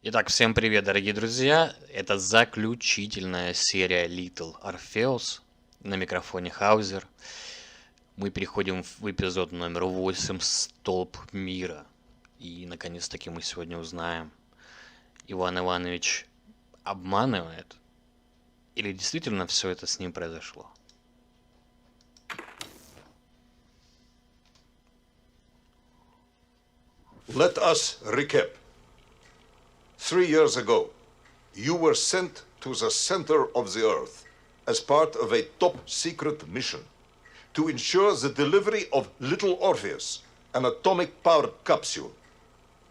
Итак, всем привет, дорогие друзья! Это заключительная серия Little Orpheus. На микрофоне Хаузер. Мы переходим в эпизод номер 8, Столб мира. И, наконец-таки, мы сегодня узнаем, Иван Иванович обманывает? Или действительно все это с ним произошло? Let us recap. 3 years ago, you were sent to the center of the Earth as part of a top-secret mission to ensure the delivery of Little Orpheus, an atomic-powered capsule.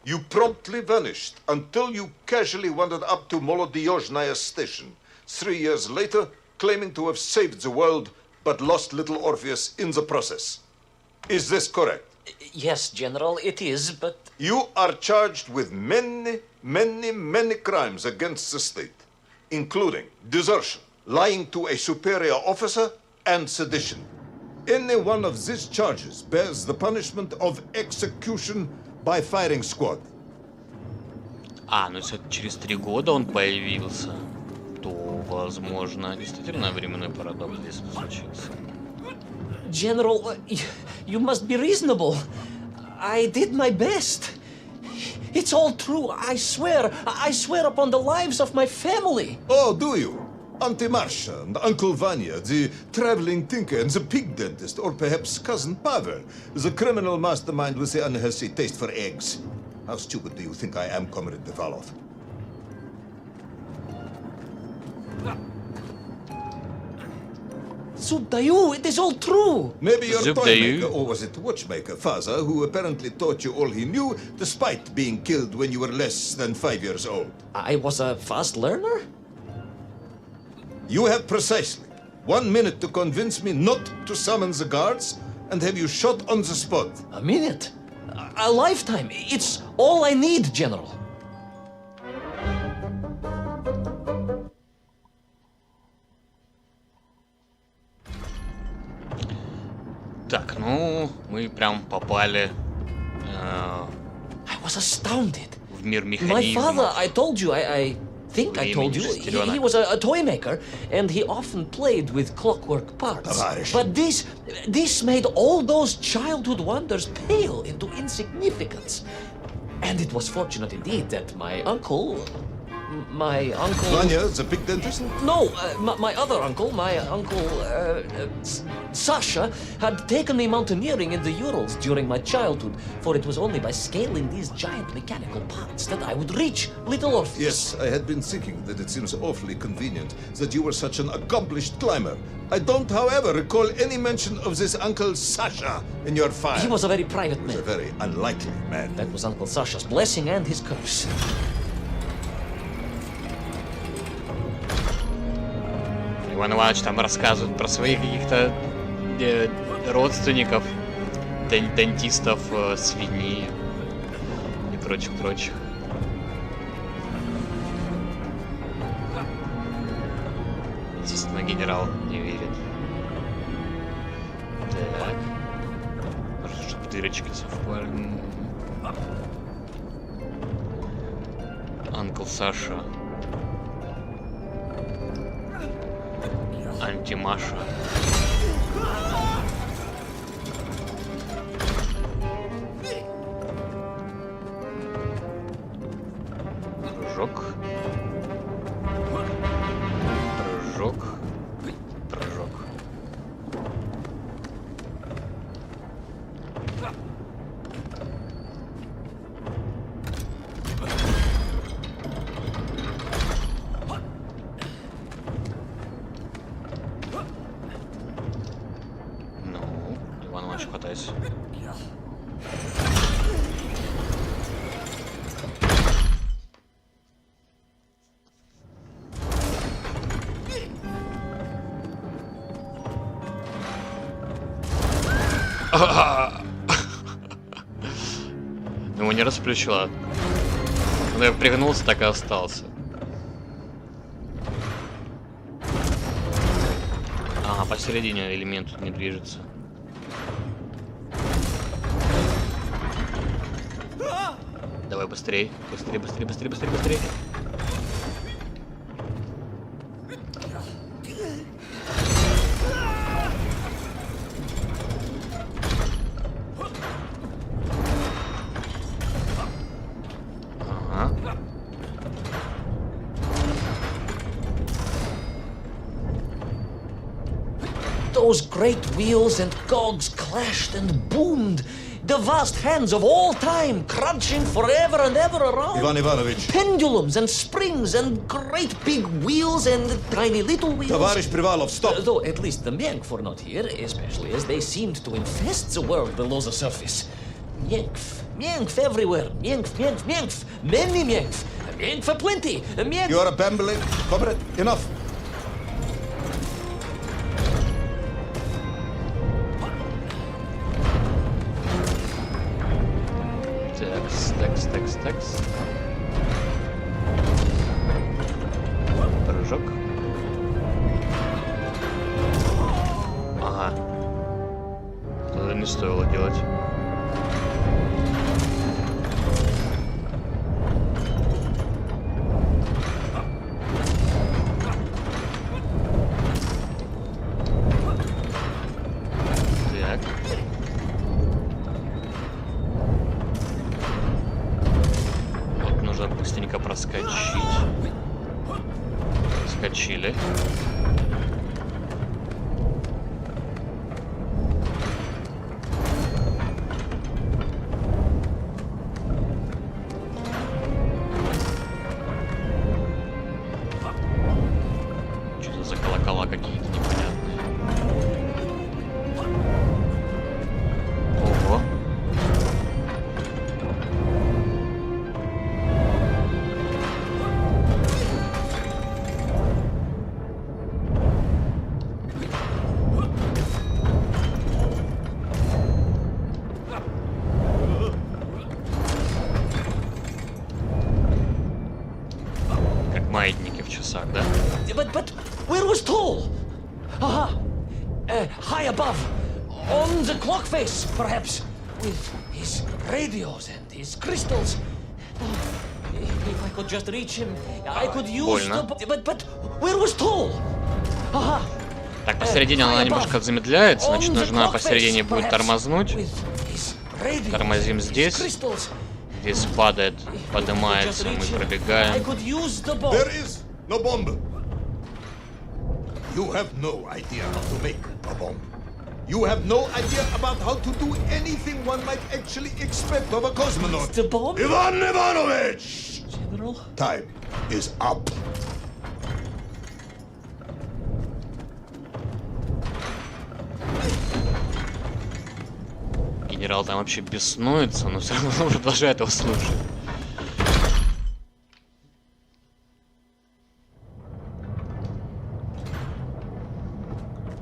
You promptly vanished until you casually wandered up to Molodiyozhnaya station 3 years later, claiming to have saved the world but lost Little Orpheus in the process. Is this correct? Yes, General, it is, but... You are charged with many crimes against the state, including desertion, lying to a superior officer, and sedition. Any one of these charges bears the punishment of execution by firing squad. Ну если через 3 года он появился, то, возможно, действительно временной парадокс здесь случился. General, you must be reasonable. I did my best. It's all true, I swear. I swear upon the lives of my family. Oh, do you? Auntie Marcia and Uncle Vanya, the traveling tinker and the pig dentist, or perhaps Cousin Pavel, the criminal mastermind with the unhealthy taste for eggs. How stupid do you think I am, Comrade Devalov? Subdayu, it is all true. Maybe your Subdayu. toy maker, or was it watchmaker, Faza, who apparently taught you all he knew, despite being killed when you were less than 5 years old. I was a fast learner? You have precisely 1 minute to convince me not to summon the guards and have you shot on the spot. A minute? A lifetime. It's all I need, General. Так, ну, мы прям попали I was astounded. в мир My механизмов. father, I told you, I think I told you, he was a toy maker, and he often played with clockwork parts. Tavarish. But this made all those childhood wonders pale into insignificance. And it was fortunate indeed that my uncle... Vanya, the pig dentist? No, my other uncle, Sasha, had taken me mountaineering in the Urals during my childhood, for it was only by scaling these giant mechanical parts that I would reach Little Orpheus. Yes, I had been thinking that it seems awfully convenient that you were such an accomplished climber. I don't, however, recall any mention of this Uncle Sasha in your file. He was a very private He was a man. very unlikely man. That was Uncle Sasha's blessing and his curse. Иван Иванович там рассказывает про своих каких-то родственников, дантистов, свиней и прочих. Естественно, генерал не верит. Так. Может, чтобы дырочки совпали. Анкл Саша. Антимаша. Прыжок. Прыжок. получилось. Его не расплющило. Он я пригнулся, так и остался. Ага, посередине элемент тут не движется. Давай быстрей. Быстрее, быстрее, быстрее, быстрее, быстрее. Those great wheels and cogs clashed and boomed. The vast hands of all time crunching forever and ever around. Ivan Ivanovich. Pendulums and springs and great big wheels and tiny little wheels. Товарищ Privalov, stop! Though at least the Myenk were not here, especially as they seemed to infest the world below the surface. Myenkf, Myenkf everywhere. Myenkf, Myenkf, Myenkf. Many Myenkf. Myenkf aplenty. Myenkf. You are bambling. Comrade, enough. Текст. Прыжок. Ага. Это не стоило делать. Так. Нужно быстренько проскочить. Скочили. Что-то за колокола какие-то непонятные. Ого. Маятники в часах, да? But where was Toll? Aha! High above, on the clock face, perhaps, with his radios and his crystals. If I could just reach him, I could use Больно. But where was Toll? Aha! Так, посередине она немножко замедляется, значит, нужно посередине будет тормознуть. Тормозим здесь. Здесь падает, поднимается, мы пробегаем. There is no bomb. You have no idea how to make a bomb. You have no idea about how to do anything one might actually expect of a cosmonaut. The bomb? Ivan Ivanovich! General? Time is up. Генерал там вообще беснуется, но все равно продолжает его слушать.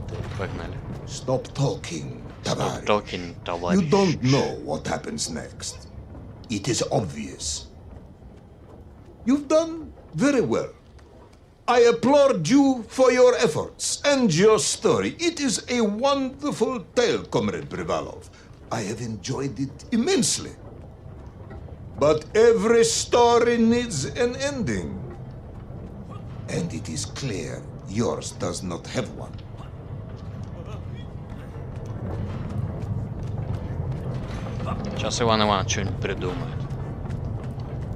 Так, погнали. Stop talking, Stop talking, You товарищ. don't know what happens next. It is obvious. You've done very well. I applaud you for your efforts and your story. It is a wonderful tale, Comrade Privalov. I have enjoyed it immensely. But every story needs an ending. And it is clear yours does not have one. Сейчас Иван Иванович что-нибудь придумает.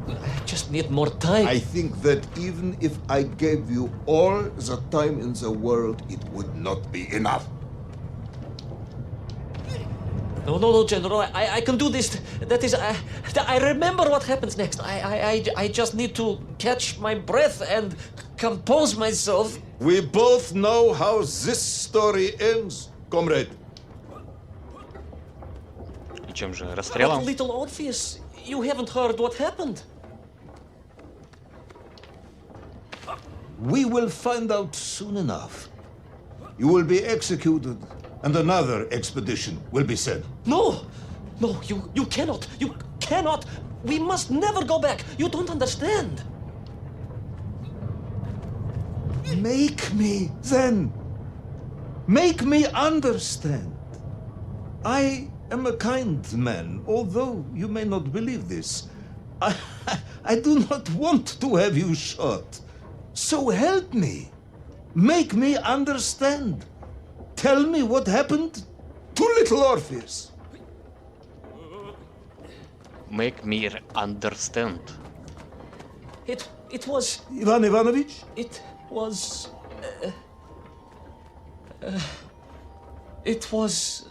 I just need more time. I think that even if I gave you all the time in the world, it would not be enough. No, General. I can do this. That is, I remember what happens next. I just need to catch my breath and compose myself. We both know how this story ends, comrade. Чем же? But Расстрелом? little Orpheus, you haven't heard what happened. We will find out soon enough. You will be executed, and another expedition will be sent. No! No, you cannot! You cannot! We must never go back! You don't understand! Make me, then. Make me understand. I am a kind man, although you may not believe this. I do not want to have you shot. So help me. Make me understand. Tell me what happened to little Orpheus. Make me understand. It was... Ivan Ivanovich? It was... It was...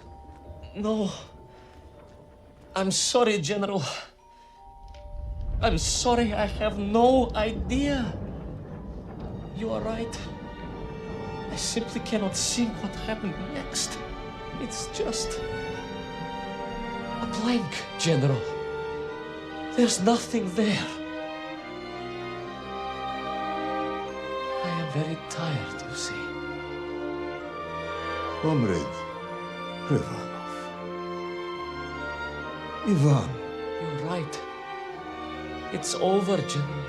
No. I'm sorry, General. I'm sorry, I have no idea. You are right. I simply cannot think what happened next. It's just... a blank, General. There's nothing there. I am very tired, you see. Comrade Rivanov. Ivan. You're right. It's over, General.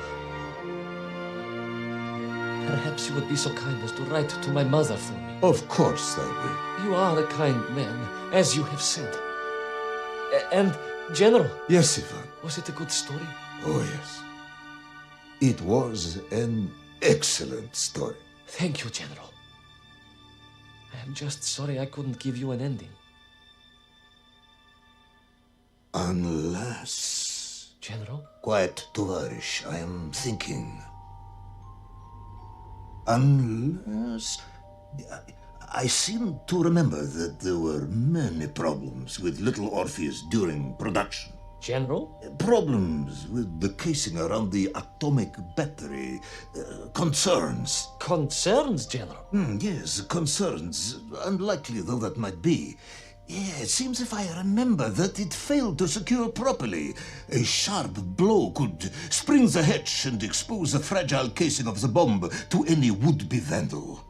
Perhaps you would be so kind as to write to my mother for me. Of course I will. You are a kind man, as you have said. And, General, Yes, Ivan. was it a good story? Oh, yes. It was an excellent story. Thank you, General. I am just sorry I couldn't give you an ending. Unless... General? Quiet, Tovarish, I am thinking. Unless... I seem to remember that there were many problems with Little Orpheus during production. General? Problems with the casing around the atomic battery. Concerns. Concerns, General? Yes, concerns. Unlikely though that might be. Yeah, it seems if I remember that it failed to secure properly. A sharp blow could spring the hatch and expose the fragile casing of the bomb to any would-be vandal.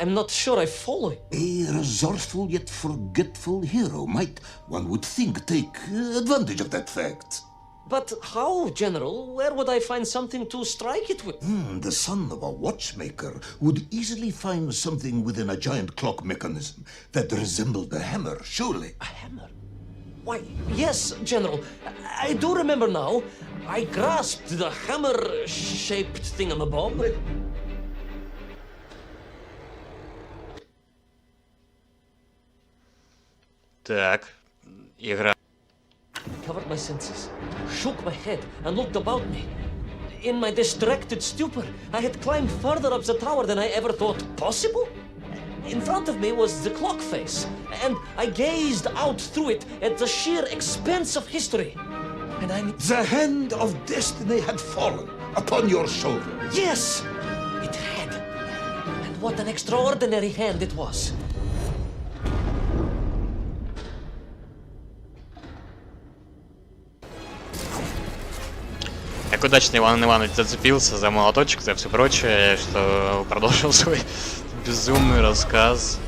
I'm not sure I follow you. A resourceful yet forgetful hero might, one would think, take advantage of that fact. But how, General? Where would I find something to strike it with? The son of a watchmaker would easily find something within a giant clock mechanism that resembled a hammer, surely. A hammer? Why, yes, General. I do remember now. I grasped the hammer-shaped thingamabob. Так, игра. Covered my senses, shook my head, and looked about me. In my distracted stupor, I had climbed further up the tower than I ever thought possible. In front of me was the clock face, and I gazed out through it at the sheer expanse of history. And I... The hand of destiny had fallen upon your shoulder. Yes! It had. And what an extraordinary hand it was. Как удачно Иван Иванович зацепился за молоточек, за все прочее, что продолжил свой безумный рассказ.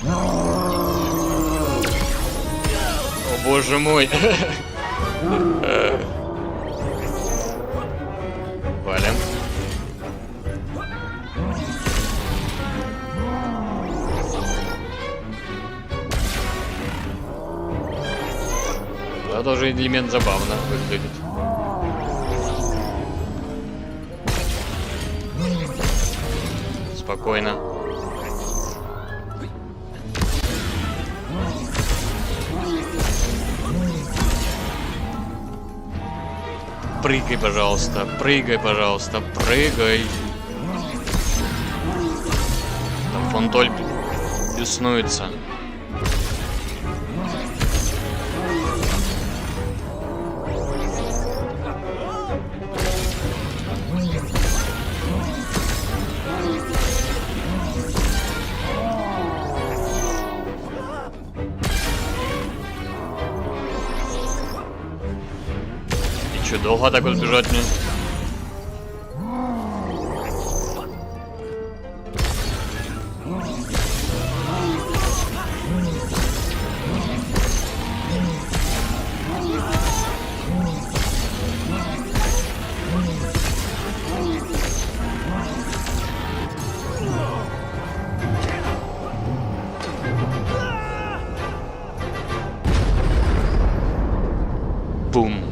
О боже мой! Валим. Это тоже элемент забавно выглядит. Спокойно. Прыгай, пожалуйста, прыгай, пожалуйста, прыгай. Там фонтоль беснуется. Че, долго так вот бежать мне? Бум.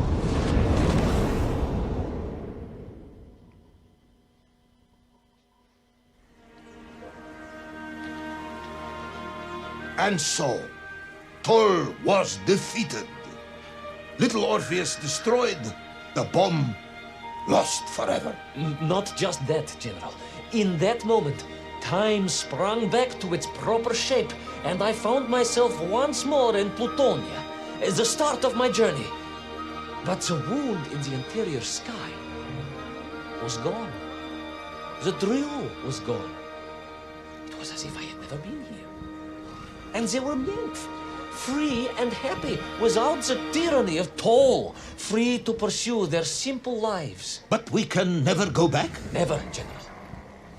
And so, Tol was defeated. Little Orpheus destroyed. The bomb lost forever. Not just that, General. In that moment, time sprung back to its proper shape, and I found myself once more in Plutonia, the start of my journey. But the wound in the interior sky was gone. The drill was gone. It was as if I had never been here. And they were nymph, free and happy, without the tyranny of toll, free to pursue their simple lives. But we can never go back? Never, General.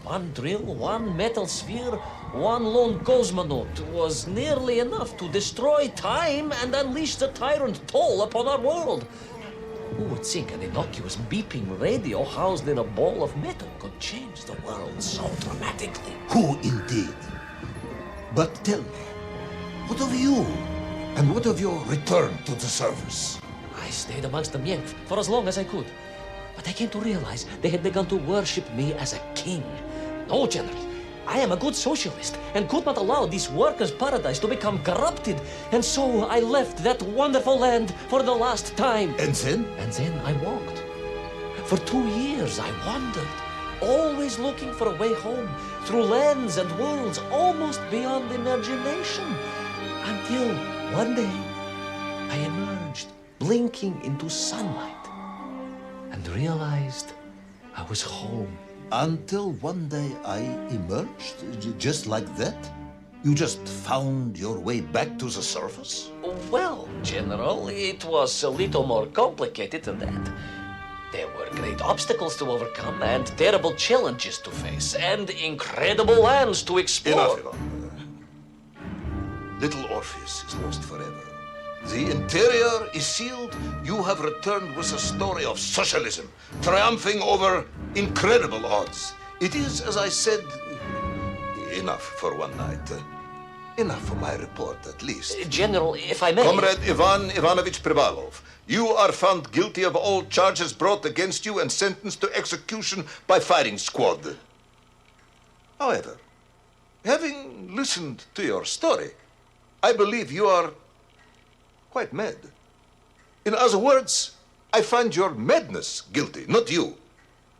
One drill, one metal sphere, one lone cosmonaut was nearly enough to destroy time and unleash the tyrant toll upon our world. Who would think an innocuous beeping radio housed in a ball of metal could change the world so dramatically? Who indeed? But tell me, what of you? And what of your return to the service? I stayed amongst the Nymph for as long as I could. But I came to realize they had begun to worship me as a king. No, General. I am a good socialist and could not allow this workers' paradise to become corrupted. And so I left that wonderful land for the last time. And then? And then I walked. For 2 years I wandered, always looking for a way home, through lands and worlds almost beyond imagination. Until one day I emerged, blinking into sunlight, and realized I was home. Until one day I emerged, just like that? You just found your way back to the surface? Well, General, it was a little more complicated than that. There were great obstacles to overcome and terrible challenges to face and incredible lands to explore. Enough. Little Orpheus is lost forever. The interior is sealed. You have returned with a story of socialism, triumphing over incredible odds. It is, as I said, enough for one night. Enough for my report, at least. General, if I may... Comrade Ivan Ivanovich Privalov, you are found guilty of all charges brought against you and sentenced to execution by firing squad. However, having listened to your story, I believe you are quite mad. In other words, I find your madness guilty, not you.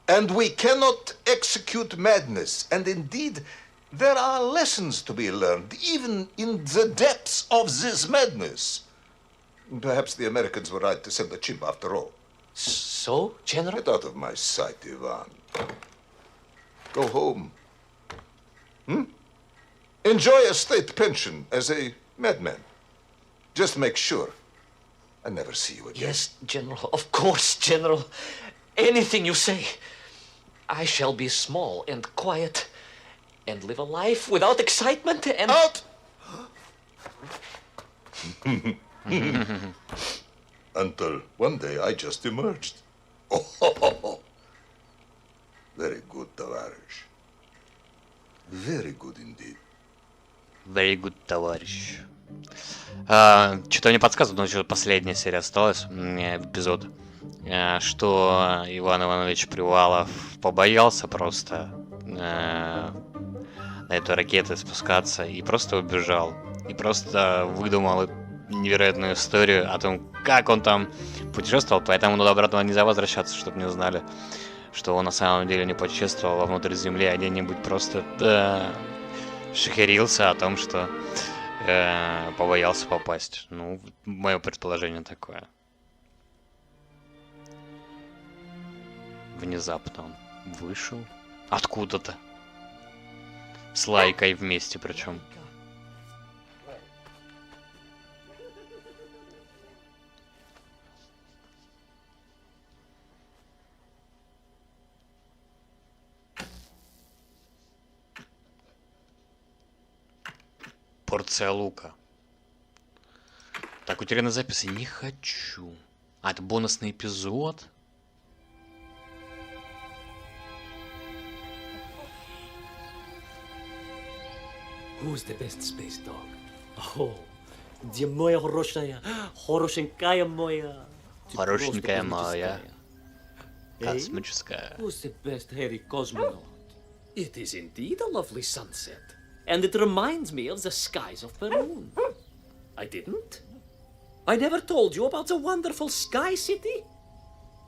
And we cannot execute madness. And indeed, there are lessons to be learned, even in the depths of this madness. Perhaps the Americans were right to send the chimp after all. So, General? Get out of my sight, Ivan. Go home. Enjoy a state pension as a madman. Just make sure I never see you again. Yes, General. Of course, General. Anything you say. I shall be small and quiet and live a life without excitement and... Out! Until one day I just emerged. Oh. Very good, товарищ. Very good indeed. Very good, товарищ. Что-то мне подсказывает, но еще последняя серия осталась, эпизод, что Иван Иванович Привалов побоялся просто на эту ракету спускаться и просто убежал. И просто выдумал невероятную историю о том, как он там путешествовал, поэтому надо обратно нельзя возвращаться, чтобы не знали, что он на самом деле не путешествовал вовнутрь Земли, а где-нибудь просто шахерился о том, что побоялся попасть. Ну, мое предположение такое. Внезапно он вышел откуда-то. С Лайкой вместе причем. Порция лука. Так, утеряны записи не хочу. А, это бонусный эпизод. Who's the best space dog? Oh, где моя хорошая, хорошенькая моя. Хорошенькая моя. Hey? Космическая. Who's the best hairy cosmonaut? It is indeed a lovely sunset, and it reminds me of the skies of Peru. I didn't? I never told you about the wonderful Sky City?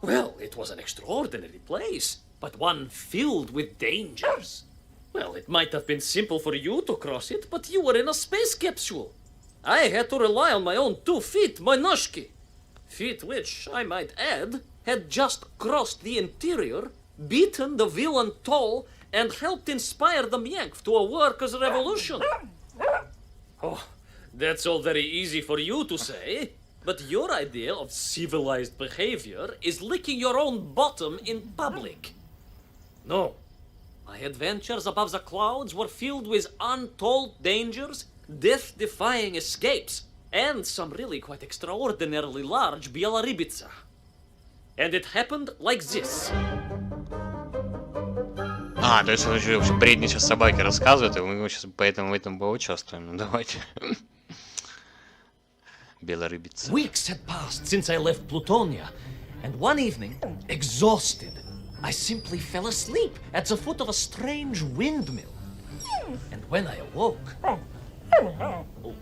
Well, it was an extraordinary place, but one filled with dangers. Well, it might have been simple for you to cross it, but you were in a space capsule. I had to rely on my own 2 feet, my noshki. Feet which, I might add, had just crossed the interior, beaten the villain Toll, and helped inspire the Myank to a workers' revolution. Oh, that's all very easy for you to say, but your idea of civilized behavior is licking your own bottom in public. No. My adventures above the clouds were filled with untold dangers, death-defying escapes, and some really quite extraordinarily large bielorybitsa. And it happened like this. А, то есть он еще бредни сейчас собаки рассказывает, и мы сейчас поэтому в этом поучаствуем. Ну давайте. Белорыбица. Weeks had passed since I left Plutonia, and one evening, exhausted, I simply fell asleep at the foot of a strange windmill. And when I awoke,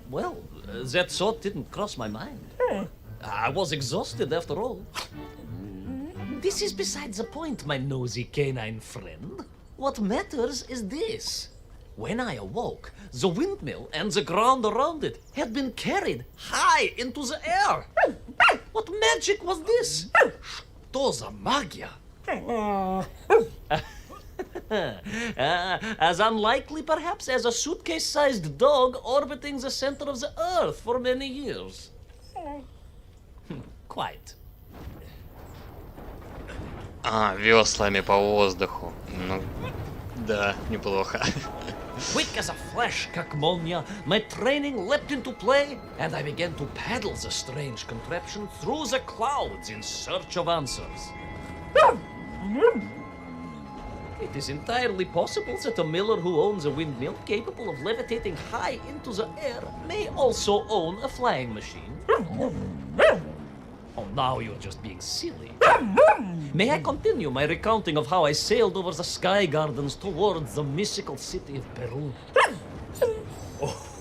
well, that thought didn't cross my mind. I was exhausted after all. This is besides the point, my nosy canine friend. What matters is this. When I awoke, the windmill and the ground around it had been carried high into the air. What magic was this? Что за магия? As unlikely, perhaps, as a suitcase-sized dog orbiting the center of the Earth for many years. Quite. А, веслами по воздуху. Ну, да, неплохо. Quick as a flash, как молния, my training leapt into play, and I began to paddle the strange contraption through the clouds in search of answers. It is entirely possible that a miller who owns a windmill capable of levitating high into the air may also own a flying machine. Oh, now you're just being silly. May I continue my recounting of how I sailed over the sky gardens towards the mystical city of Peru?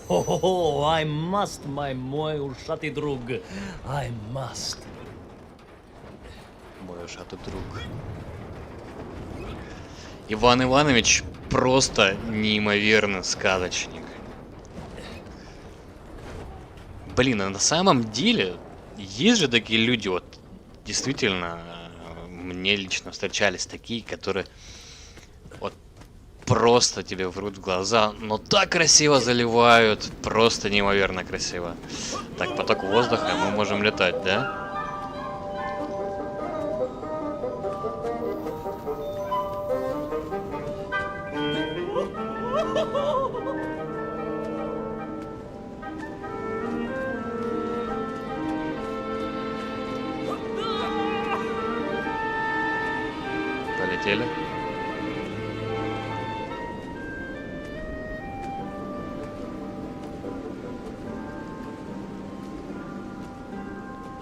Oh, I must, my мой ушатый друг. I must. Мой ушатый друг. Иван Иванович просто неимоверный сказочник. Блин, а на самом деле есть же такие люди, вот действительно, мне лично встречались такие, которые вот просто тебе врут в глаза, но так красиво заливают, просто неимоверно красиво. Так, поток воздуха, мы можем летать, да? Полетели.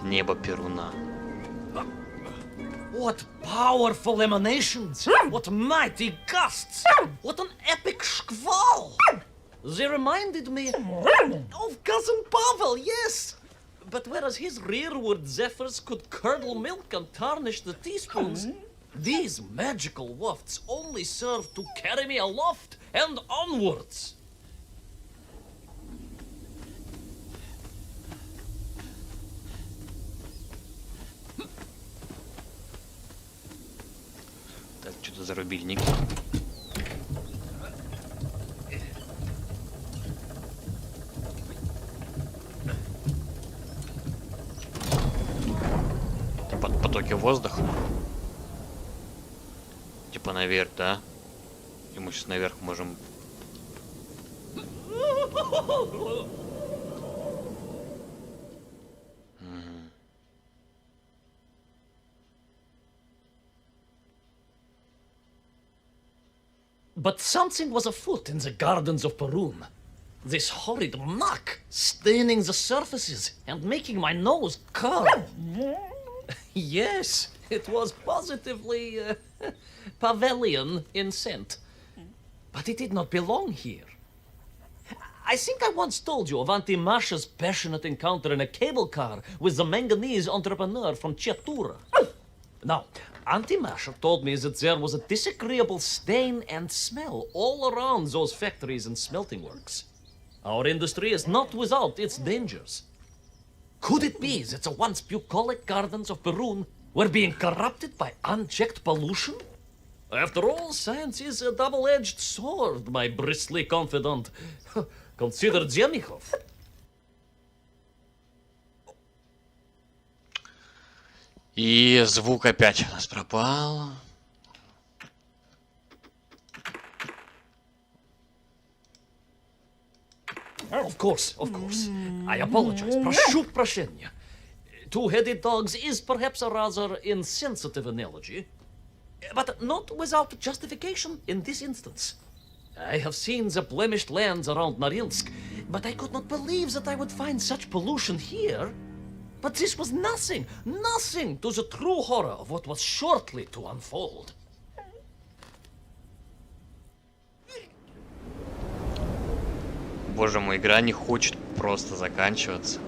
Небо Перуна. What powerful emanations! What mighty gusts! What an epic shkval! They reminded me of cousin Pavel, yes! But whereas his rearward zephyrs could curdle milk and tarnish the teaspoons, these magical wafts only serve to carry me aloft and onwards. Так, что-то за рубильники. Потоки воздуха. Типа наверх, да? И мы сейчас наверх можем... But something was afoot in the gardens of Perun. This horrid muck staining the surfaces and making my nose curl. Yes, it was positively pavilion in scent. But it did not belong here. I think I once told you of Auntie Masha's passionate encounter in a cable car with the manganese entrepreneur from Chatura. Now, Auntie Masha told me that there was a disagreeable stain and smell all around those factories and smelting works. Our industry is not without its dangers. Could it be that the once bucolic gardens of Perun were being corrupted by unchecked pollution? After all, science is a double-edged sword, my bristly confidant. Consider Zemikov. И звук опять у нас пропал. Of course. I apologize. Прошу прощения. Two-headed dogs is perhaps a rather insensitive analogy, but not without justification in this instance. I have seen the blemished lands around Norilsk, but I could not believe that I would find such pollution here. But this was nothing to the true horror of what was shortly to unfold. Боже мой, игра не хочет просто заканчиваться.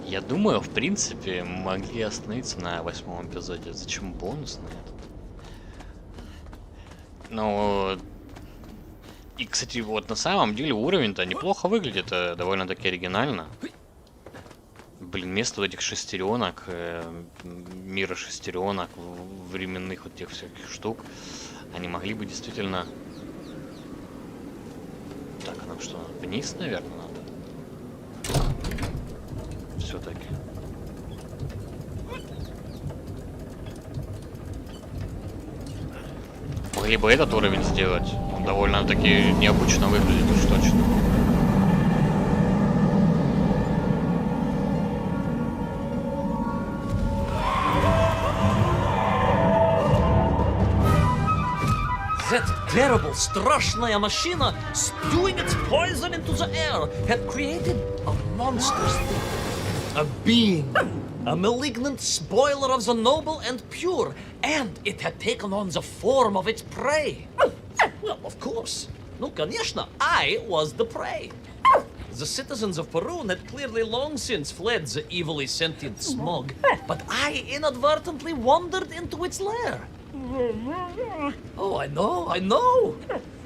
Я думаю, в принципе, могли остановиться на 8-м эпизоде. Зачем бонус на этот? Ну... И, кстати, вот на самом деле уровень-то неплохо выглядит, довольно-таки оригинально. Блин, вместо вот этих шестеренок, мира шестеренок, временных вот тех всяких штук, они могли бы действительно... Так, а нам что, вниз, наверное, надо? Все-таки. Могли бы этот уровень сделать. Он довольно-таки необычно выглядит, уж точно. That terrible, страшная машина, spewing its poison into the air, had created a monstrous thing. A being. A malignant spoiler of the noble and pure. And it had taken on the form of its prey. Well, of course. No, конечно, I was the prey. The citizens of Perun had clearly long since fled the evilly sentient smog, but I inadvertently wandered into its lair. Oh, I know.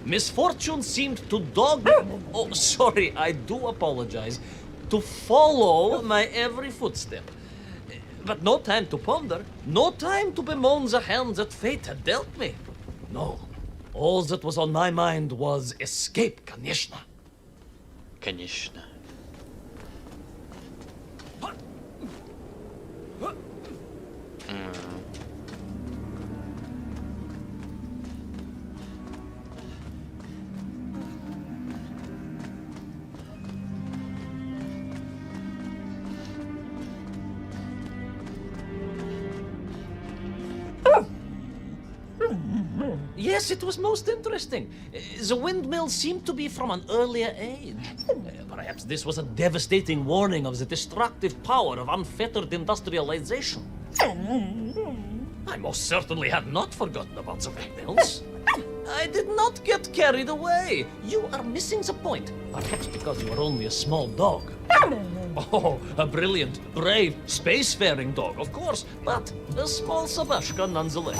Misfortune seemed to dog... Oh, sorry, I do apologize. To follow my every footstep. But no time to ponder, no time to bemoan the hand that fate had dealt me. No, all that was on my mind was escape, конечно. Конечно. Yes, it was most interesting. The windmill seemed to be from an earlier age. Perhaps this was a devastating warning of the destructive power of unfettered industrialization. I most certainly had not forgotten about the windmills. I did not get carried away. You are missing the point. Perhaps because you are only a small dog. Oh, a brilliant, brave, spacefaring dog, of course, but a small Sabashka nonetheless.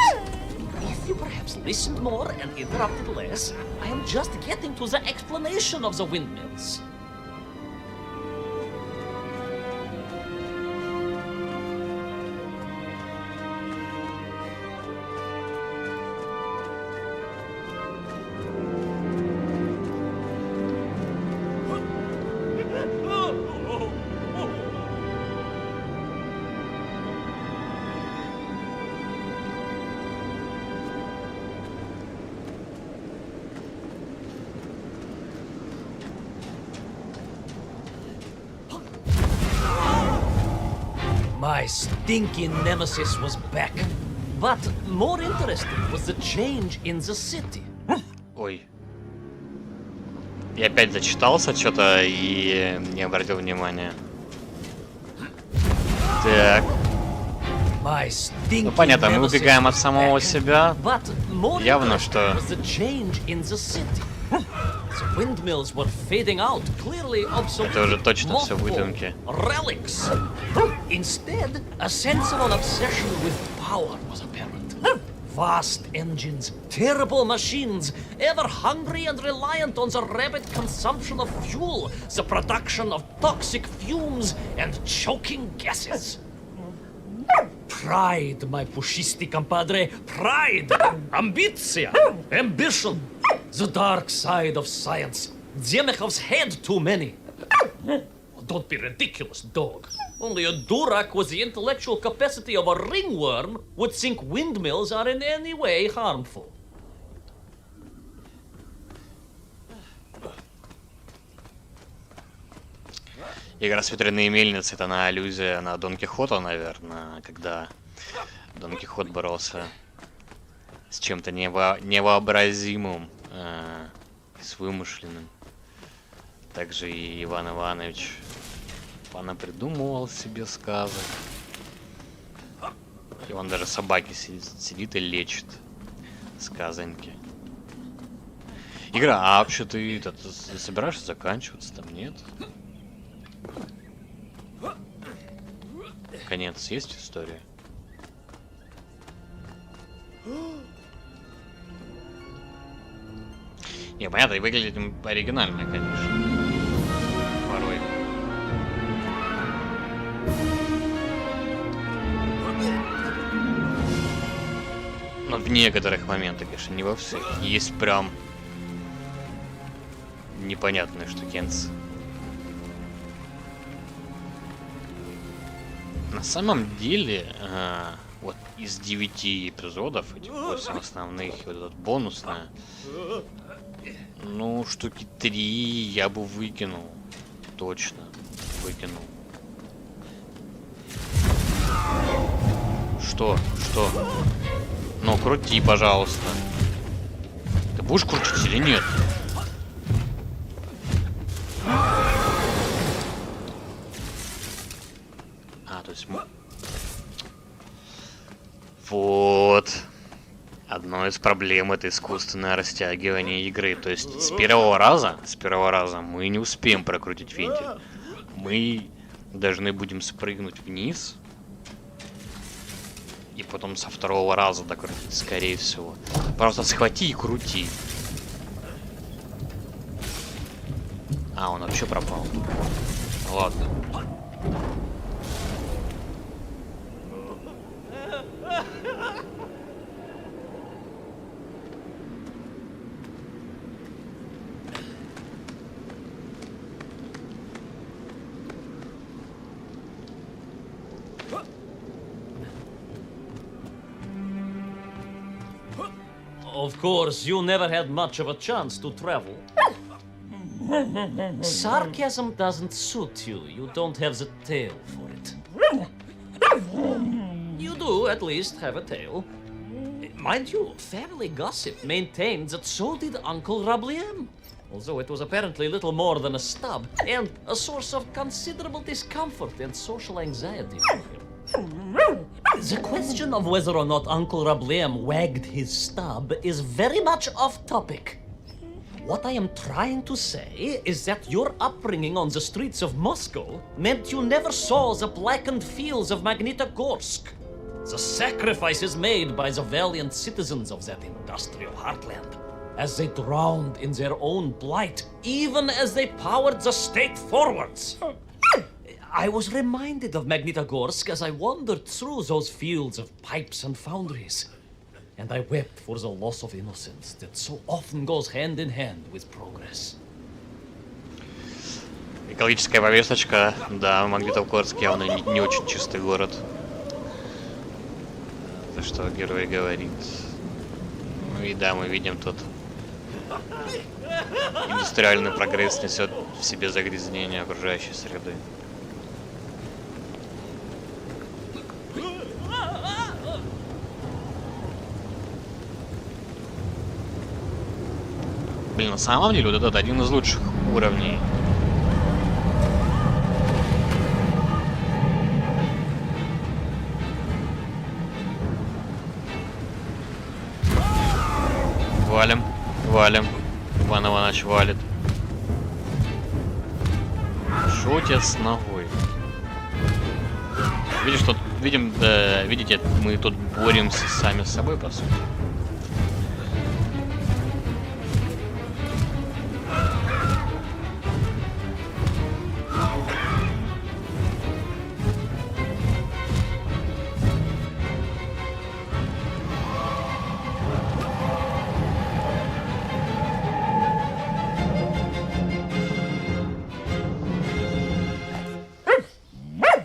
If you perhaps listened more and interrupted less, I am just getting to the explanation of the windmills. My stinking nemesis was back. But more interesting was the change in the city. Ой. Я опять зачитался что-то и не обратил внимания. Так. Ну понятно, мы убегаем от самого себя. Явно, что... Это уже точно все выдумки. Vast engines, terrible machines, ever hungry and reliant on the rapid consumption of fuel, the production of toxic fumes and choking gases. Pride, my pushisti compadre, pride, ambitia, ambition, the dark side of science. Demekov's had too many. Don't be ridiculous, dog. Only a durak with the intellectual capacity of a ringworm would think windmills are in any way harmful. Игра с ветряные мельницы — это на аллюзия на Дон Кихота, наверное, когда Дон Кихот боролся с чем-то невообразимым, с вымышленным. Также и Иван Иванович понапридумывал себе сказок. И он даже собаки сидит и лечит сказоньки. Игра, а вообще ты собираешься заканчиваться там, нет? Конец есть история? Не, понятно, и выглядит оригинально, конечно. Порой. Но в некоторых моментах, конечно, не во всех. Есть прям непонятные штукенцы. На самом деле, вот из 9 эпизодов, этих 8 основных, и вот этот бонусная, ну, штуки 3 я бы выкинул. Точно выкинул. Что? Ну, крути, пожалуйста. Ты будешь крутить или нет? То есть... Вот. Одной из проблем — это искусственное растягивание игры. То есть с первого раза мы не успеем прокрутить вентиль. Мы должны будем спрыгнуть вниз. И потом со второго раза докрутить, скорее всего. Просто схвати и крути. А, он вообще пропал. Ладно. Of course, you never had much of a chance to travel. Sarcasm doesn't suit you. You don't have the tail for it. You do, at least, have a tail. Mind you, family gossip maintained that so did Uncle Rabliem. Although it was apparently little more than a stub, and a source of considerable discomfort and social anxiety for him. The question of whether or not Uncle Rabliem wagged his stub is very much off topic. What I am trying to say is that your upbringing on the streets of Moscow meant you never saw the blackened fields of Magnitogorsk. The sacrifices made by the valiant citizens of that industrial heartland, as they drowned in their own blight, even as they powered the state forwards. I was reminded of Magnitogorsk as I wandered through those fields of pipes and foundries, and I wept for the loss of innocence that so often goes hand in hand with progress. Экологическая повесточка, да, Магнитогорск явно не очень чистый город. За что герой говорит. Ну и да, мы видим тут индустриальный прогресс несет в себе загрязнение окружающей среды. Блин, на самом деле вот этот один из лучших уровней. Валим, валим. Иван Иванович валит. Шо у тебя с ногой? Видишь, тут, видите, мы тут боремся сами с собой, по сути.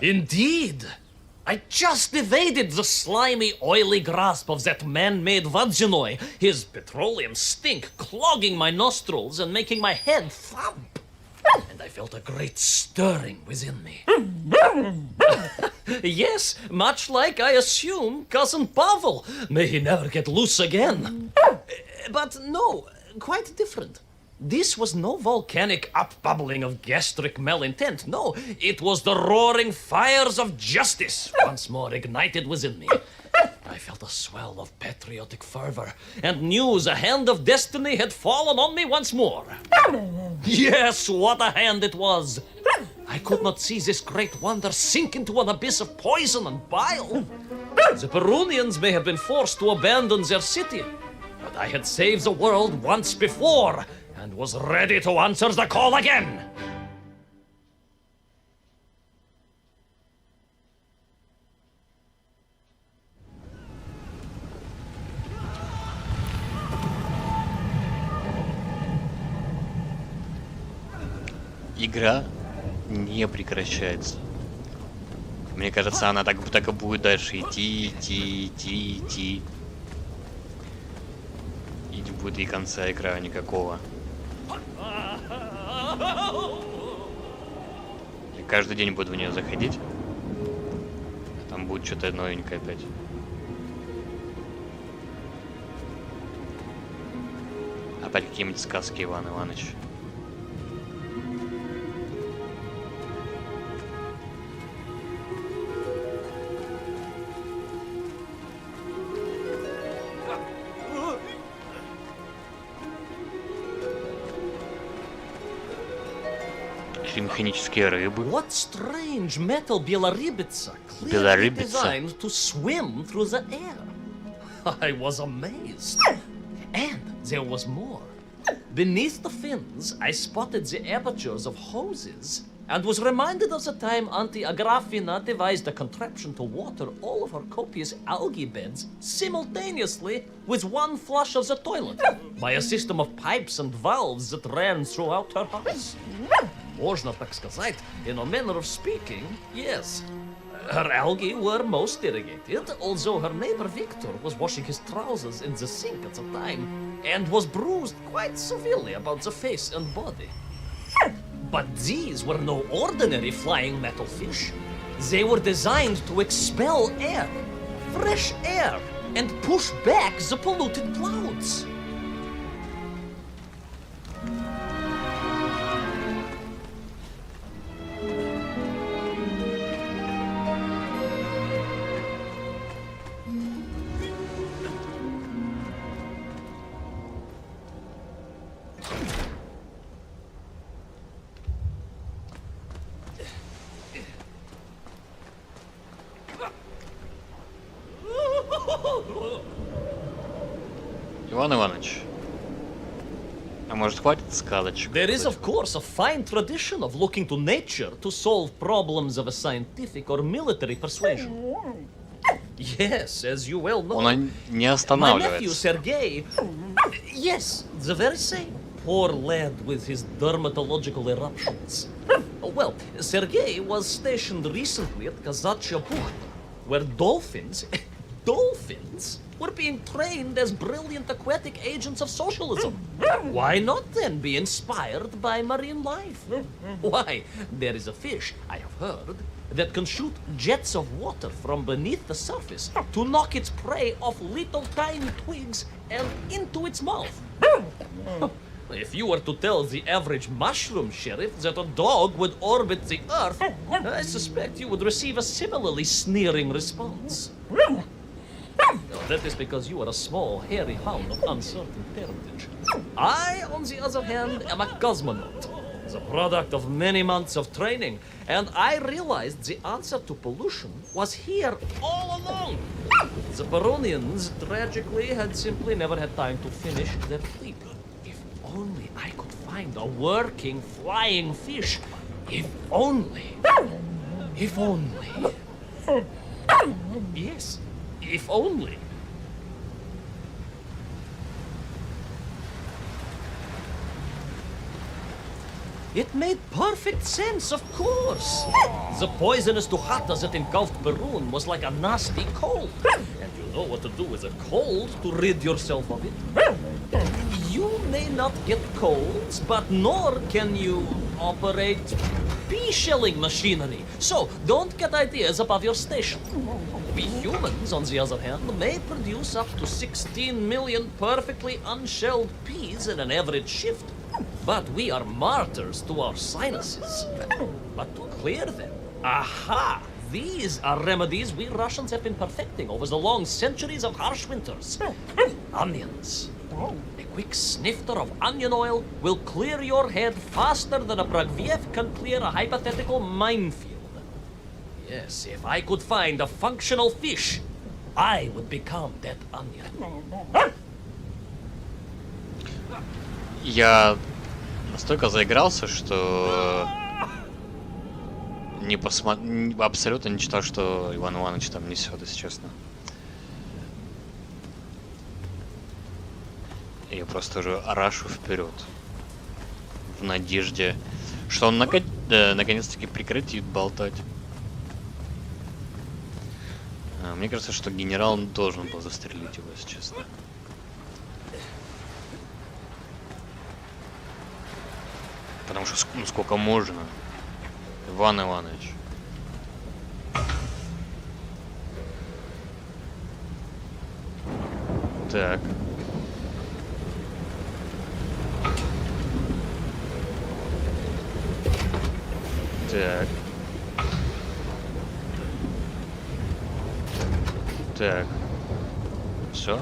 Indeed! I just evaded the slimy, oily grasp of that man-made Vadzinoi, his petroleum stink clogging my nostrils and making my head thump. And I felt a great stirring within me. Yes, much like I assume Cousin Pavel. May he never get loose again. But no, quite different. This was no volcanic upbubbling of gastric malintent. No, it was the roaring fires of justice once more ignited within me. I felt a swell of patriotic fervor and knew the hand of destiny had fallen on me once more. Yes, what a hand it was! I could not see this great wonder sink into an abyss of poison and bile. The Perunians may have been forced to abandon their city, but I had saved the world once before and was ready to answer the call again. Игра не прекращается. Мне кажется, она так и будет дальше идти. И не будет и конца игра никакого. И каждый день буду в нее заходить. Там будет что-то новенькое опять. Опять какие-нибудь сказки Иван Иванович. Механические рыбы. What strange metal Белорыбица clearly designed to swim through the air. I was amazed. And there was more. Beneath the fins, I spotted the apertures of hoses and was reminded of the time Auntie Agrafina devised a contraption to water all of her copious algae beds simultaneously with one flush of the toilet by a system of pipes and valves that ran throughout her house. Можно так сказать, in a manner of speaking, yes. Her algae were most irrigated, although her neighbor Victor was washing his trousers in the sink at the time and was bruised quite severely about the face and body. But these were no ordinary flying metal fish. They were designed to expel air, fresh air, and push back the polluted clouds. Иван Иванович, а может хватит сказочек? There is, of course, a fine tradition of looking to nature to solve problems of a scientific or military persuasion. Yes, as you well know. Он не My nephew останавливается. Sergei. Yes, the very same. Poor lad with his dermatological eruptions. Well, Sergei was stationed recently at Kazachya Bucht, where dolphins were being trained as brilliant aquatic agents of socialism. Why not then be inspired by marine life? Why, there is a fish, I have heard, that can shoot jets of water from beneath the surface to knock its prey off little tiny twigs and into its mouth. If you were to tell the average mushroom sheriff that a dog would orbit the Earth, I suspect you would receive a similarly sneering response. No, that is because you are a small, hairy hound of uncertain parentage. I, on the other hand, am a cosmonaut, the product of many months of training, and I realized the answer to pollution was here all along. The Baronians, tragically, had simply never had time to finish their fleet. If only I could find a working flying fish. If only. If only. Yes, if only. It made perfect sense, of course. The poisonous Duhata that engulfed Barun was like a nasty cold. And you know what to do with a cold to rid yourself of it. You may not get colds, but nor can you operate pea-shelling machinery. So don't get ideas above your station. We humans, on the other hand, may produce up to 16 million perfectly unshelled peas in an average shift. But we are martyrs to our sinuses. But to clear them, aha! These are remedies we Russians have been perfecting over the long centuries of harsh winters. Onions. A quick snifter of onion oil will clear your head faster than a Pragviev can clear a hypothetical minefield. Yes, if I could find a functional fish, I would become that onion. Я настолько заигрался, что абсолютно не читал, что Иван Иванович там несет, если честно. Я просто уже рашу вперед в надежде, что он наконец-таки прекратит болтать. Мне кажется, что генерал должен был застрелить его, если честно. Потому что сколько можно, Иван Иванович. Так. Так. Так. Все.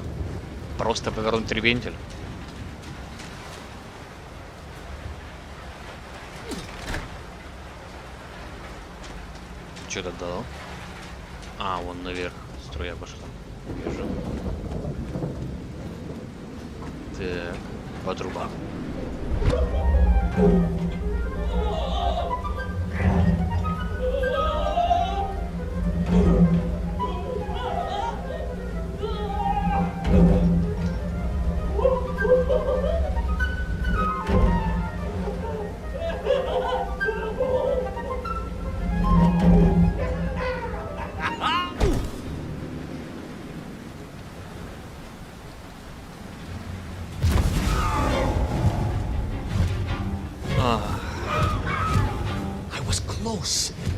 Просто повернуть вентиль. Что-то дал. А, вон наверх струя пошла. Вижу. Так, по трубам.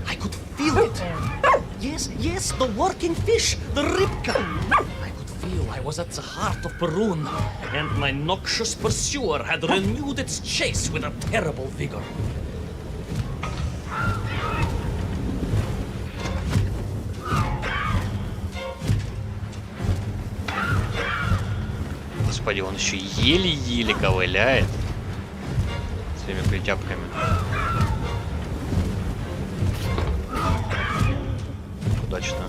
I could feel it. Yes, the working fish, the ribka. I could feel I was at the heart of Perun, and my noxious pursuer had renewed its chase with a terrible vigor. Господи, он еще еле-еле ковыляет своими притяпками. Удачно.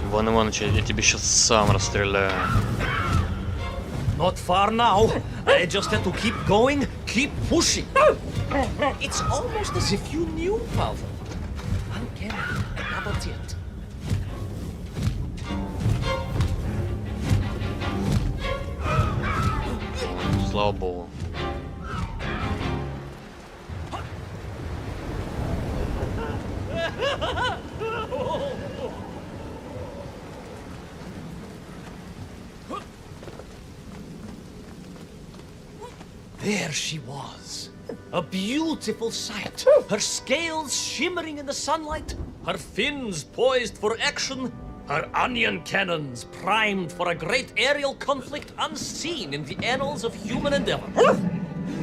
Иван Иванович, я тебе сейчас сам расстреляю. Not far now. I just had to keep going, keep pushing. It's almost as if you knew, Pavel. Uncanny, not yet. Слава богу. There she was. A beautiful sight. Her scales shimmering in the sunlight. Her fins poised for action. Her onion cannons primed for a great aerial conflict unseen in the annals of human endeavor.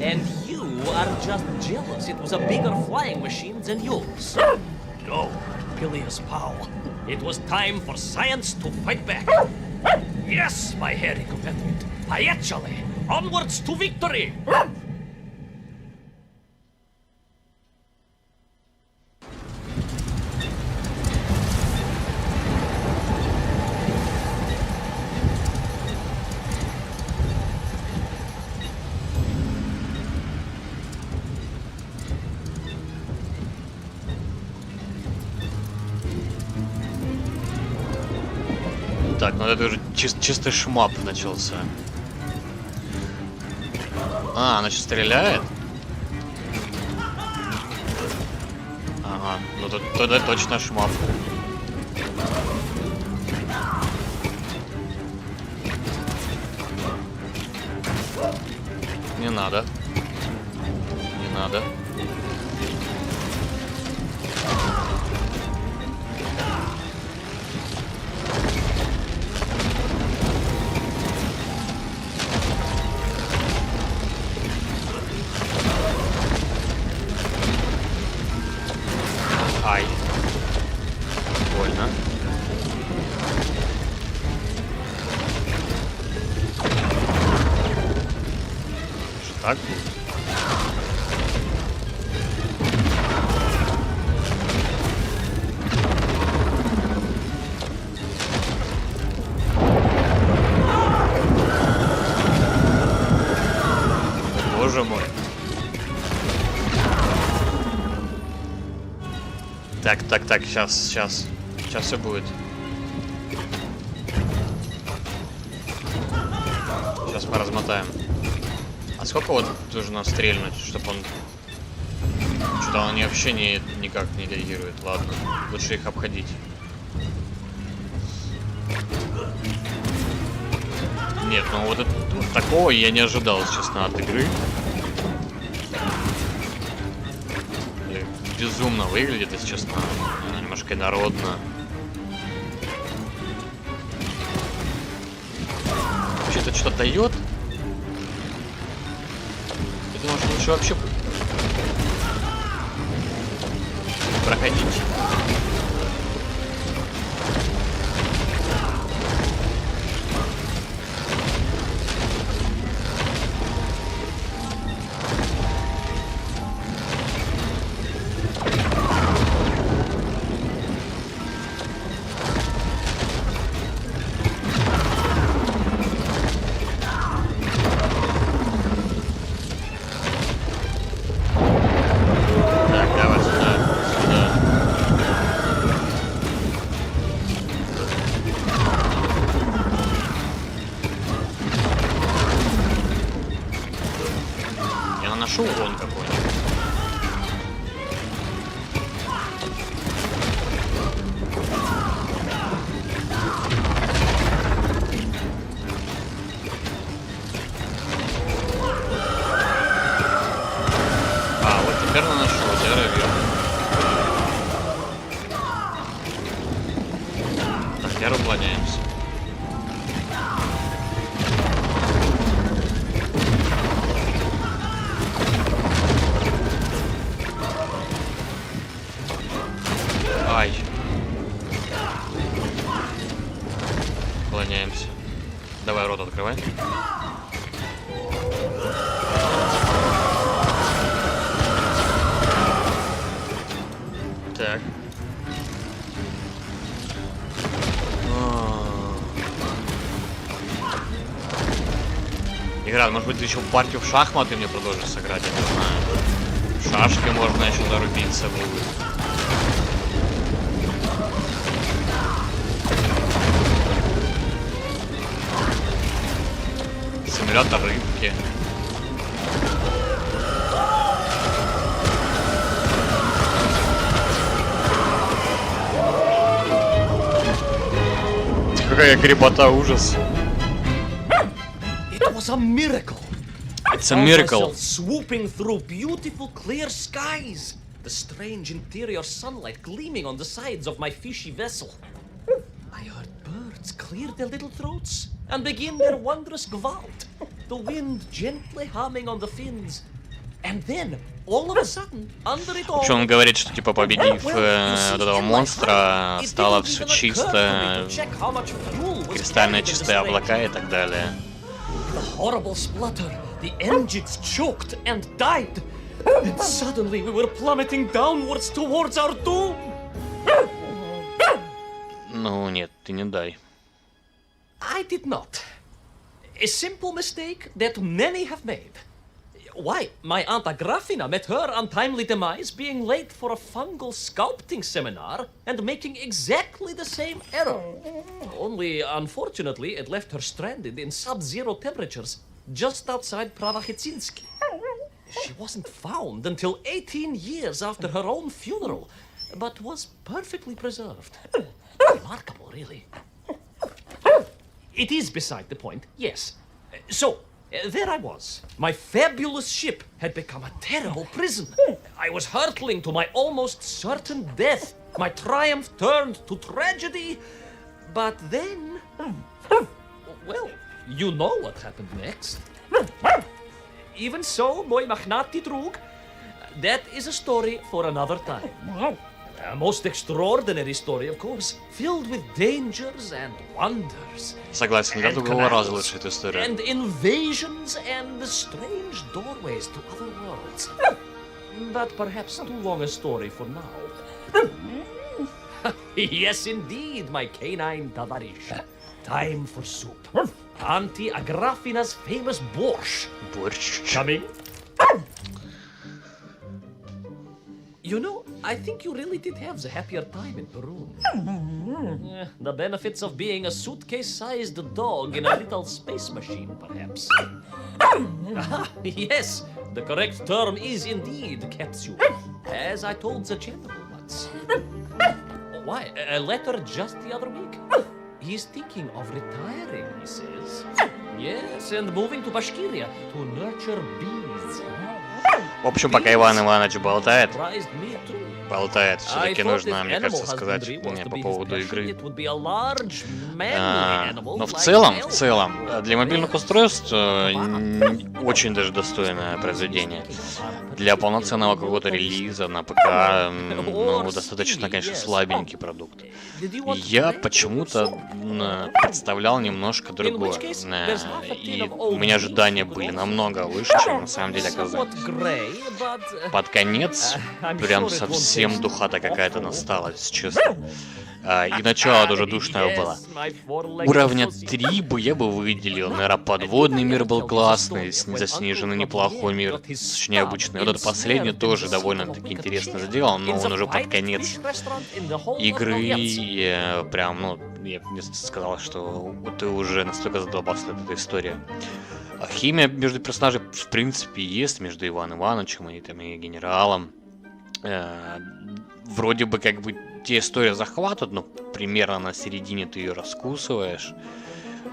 And you are just jealous it was a bigger flying machine than yours. No, Peleus Pau. It was time for science to fight back. Yes, my hairy compatriot. Paechale, onwards to victory! Так, ну это уже чистый шмап начался. А, она сейчас стреляет? Ага, ну тут тогда точно шмап. Не надо. Не надо. Ай. Больно. Что так? Боже мой. Так, сейчас все будет. Сейчас мы размотаем. А сколько вот нужно стрельнуть, чтобы он... Что-то они вообще никак не реагируют. Ладно, лучше их обходить. Нет, ну вот такого я не ожидал, честно, от игры. Безумно выглядит, если честно. Немножко инородно. Вообще-то что-то дает. Я думал, что лучше вообще проходить. Наношу урон какой-нибудь. А, вот теперь наношу, теперь вверх. Так, теперь уклоняемся. Ай. Уклоняемся. Давай рот открывай. Так. Игра, может быть, еще партию в шахматы мне продолжишь сыграть, я не знаю. В шашки можно еще зарубиться будет. Симулятор рыбки. Какая крепота, ужас. It was a miracle. It's a miracle. Swooping through beautiful clear skies. The strange interior sunlight gleaming on the sides of my fishy vessel. I heard birds clear their little throats and begin their wondrous gvalt. The wind gently humming on the fins. And then, all of a sudden, under it all... Причем он говорит, что типа победив вот этого монстра, стало все чисто, кристально чистые облака и так далее. The horrible splutter, the engines choked and died. And suddenly we were plummeting downwards towards our doom. Ну нет, ты не дай. I did not. A simple mistake that many have made. Why, my Aunt Agrafina met her untimely demise being late for a fungal sculpting seminar and making exactly the same error. Only, unfortunately, it left her stranded in sub-zero temperatures just outside Pravachitsinski. She wasn't found until 18 years after her own funeral, but was perfectly preserved. Remarkable, really. It is beside the point, yes. So, there I was. My fabulous ship had become a terrible prison. I was hurtling to my almost certain death. My triumph turned to tragedy. But then... Well, you know what happened next. Even so, мой мохнатый друг, that is a story for another time. A most extraordinary story, of course, filled with dangers and wonders. Согласен, я другого раза лучше эту историю. And invasions and strange doorways to other worlds. But perhaps too long a story for now. Yes, indeed, my canine tavarish. Time for soup. Auntie Agrafina's famous borscht. Борщ. Coming? You know, I think you really did have the happier time in Peru. The benefits of being a suitcase-sized dog in a little space machine, perhaps. Yes, the correct term is indeed capsule, as I told the general once. Why, a letter just the other week? He's thinking of retiring, he says. Yes, and moving to Bashkiria to nurture bees. В общем, пока Иван Иванович болтает, Surprised me too. все-таки нужно, мне кажется, сказать мне по поводу игры. Но в целом, для мобильных устройств очень даже достойное произведение. Для полноценного какого-то релиза на ПК, ну, достаточно, конечно, слабенький продукт. Я почему-то представлял немножко другое. И у меня ожидания были намного выше, чем на самом деле оказалось. Под конец прям совсем духота какая-то настала, если честно. И начало тоже душное было. Уровня 3 я бы выделил. Наверное, подводный мир был классный, заснеженный неплохой мир, точнее обычный. Вот этот последний тоже довольно-таки интересно сделан, но он уже под конец игры прям, ну, я бы сказал, что ты уже настолько задолбался от этой истории. Химия между персонажами в принципе есть, между Иваном Ивановичем и, там, и генералом. Вроде бы как бы те истории захватывают, но примерно на середине ты ее раскусываешь,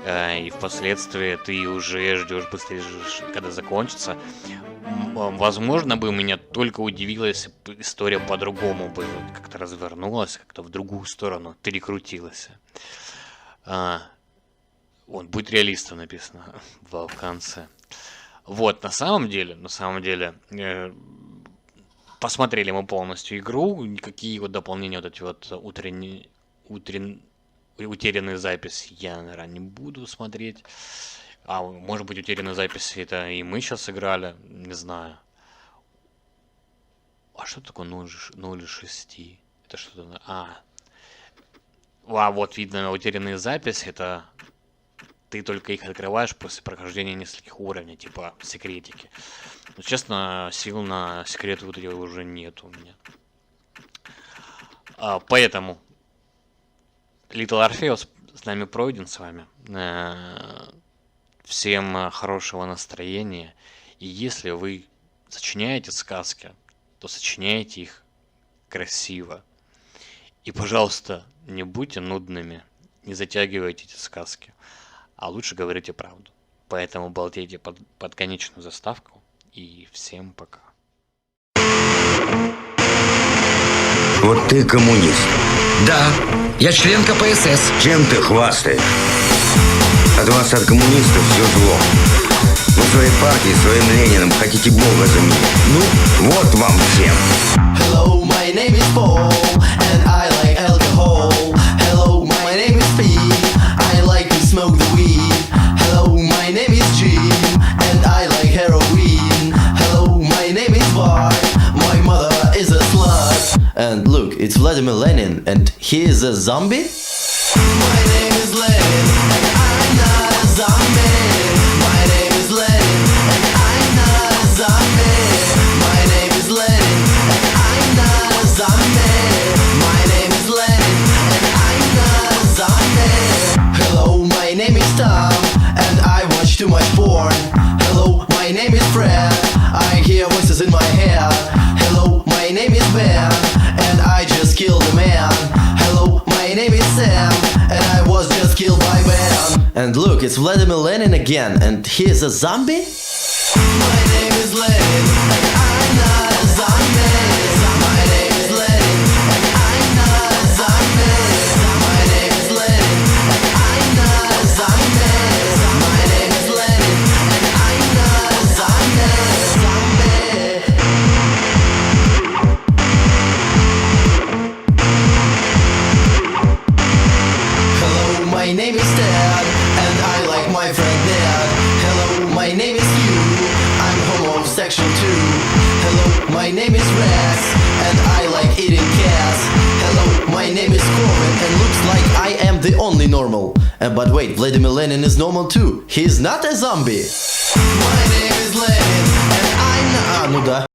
и впоследствии ты уже ждешь быстрее, когда закончится. Возможно бы меня только удивило, если бы история по-другому бы как-то развернулась, как-то в другую сторону перекрутилась. Вот, будь реалистом написано в конце. Вот, на самом деле, посмотрели мы полностью игру, никакие вот дополнения, вот эти вот утерянные записи я, наверное, не буду смотреть. А может быть, утерянные записи это и мы сейчас играли, не знаю. А что такое 0,6? Это что-то... вот видно, утерянные записи, это... Ты только их открываешь после прохождения нескольких уровней, типа секретики. Но, честно, сил на секреты вот эти уже нет у меня. Поэтому Little Orpheus с нами пройден с вами. Всем хорошего настроения. И если вы сочиняете сказки, то сочиняйте их красиво. И, пожалуйста, не будьте нудными, не затягивайте эти сказки. А лучше говорите правду. Поэтому болтайте под конечную заставку. И всем пока. Вот ты коммунист. Да, я член КПСС. Чем ты хвастаешь? От вас, от коммунистов, все зло. Вы своей партией, своим Лениным хотите Бога заменить. Ну, вот вам всем. Hello, my name is Paul, and I like alcohol. Hello, my name is Pete, I like to smoke the weed. Hello, my name is Jim, and I like heroin. Hello, my name is Bart, my mother is a slut. And look, it's Vladimir Lenin, and he is a zombie? My name is Lenin, and I'm not a zombie. My name is Lenin, and I'm not a zombie. My name is Lenin, and I'm not a zombie. My name is Lenin, and I'm not a zombie. Hello, my name is Tom, and I watch too much porn. Hello, my name is Fred, I hear voices in my head. Hello, my name is Ben, and I just killed a man. Hello, my name is Sam, and I was just killed by Ben. And look, it's Vladimir Lenin again, and he is a zombie? My name is Lenin, and I'm not a zombie. My name is Lenin, and I'm not a zombie. My name is Lenin, and I'm not a zombie. My name is Lenin, and I'm not a zombie. Hello, my name is Ted, and I like my friend Ned. Hello, my name is Hugh, I'm homosexual too. Hello, my name is Rex, and I like eating cats. Hello, my name is Corbin, and looks like I am the only normal. But wait, Vladimir Lenin is normal too. He's not a zombie. My name is Lenin, and I'm not... ну да.